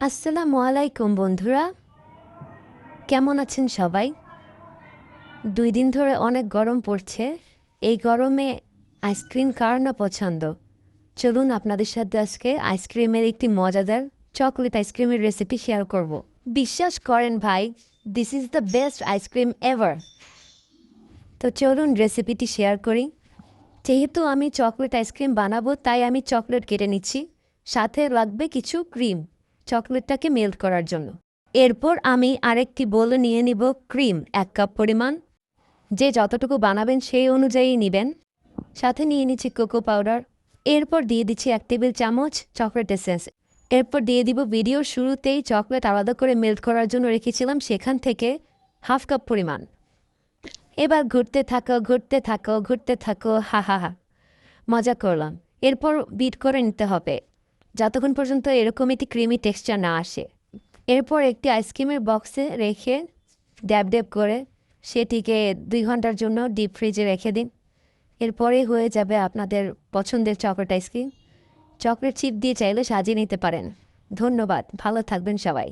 আসসালামু আলাইকুম বন্ধুরা, কেমন আছেন সবাই? 2 দিন ধরে অনেক গরম পড়ছে। এই গরমে আইসক্রিম কার না পছন্দ? চলুন আপনাদের সাথে আজকে আইসক্রিমের একটি মজাদার চকলেট আইসক্রিমের রেসিপি শেয়ার করব। বিশ্বাস করেন ভাই, this is the best ice cream ever. তো চলুন রেসিপিটি শেয়ার করি। যেহেতু আমি চকলেট আইসক্রিম বানাবো তাই আমি চকলেট কেটে নিচ্ছি, সাথে লাগবে কিছু ক্রিম চকলেটটাকে মেল্ট করার জন্য। এরপর আমি আরেকটি বোলে নিয়ে নিব ক্রিম 1 কাপ পরিমাণ। যে যতটুকু বানাবেন সেই অনুযায়ী নেবেন। সাথে নিয়ে নিচ্ছি কোকো পাউডার। এরপর দিয়ে দিচ্ছি 1 টেবিল চামচ চকলেট এসেন্স। এরপর দিয়ে দিব ভিডিওর শুরুতেই চকলেট আলাদা করে মেল্ট করার জন্য রেখেছিলাম, সেখান থেকে 1/2 কাপ পরিমাণ। এবার ঘুরতে থাকো, হা হা হা, মজা করলাম। এরপর বিট করে নিতে হবে যতক্ষণ পর্যন্ত এরকম একটি ক্রিমি টেক্সচার না আসে। এরপর একটি আইসক্রিমের বক্সে রেখে ড্যাব ড্যাব করে সেটিকে 2 ঘন্টার জন্য ডিপ ফ্রিজে রেখে দিন। এরপরে হয়ে যাবে আপনাদের পছন্দের চকলেট আইসক্রিম। চকলেট চিপ দিয়ে চাইলে সাজিয়ে নিতে পারেন। ধন্যবাদ, ভালো থাকবেন সবাই।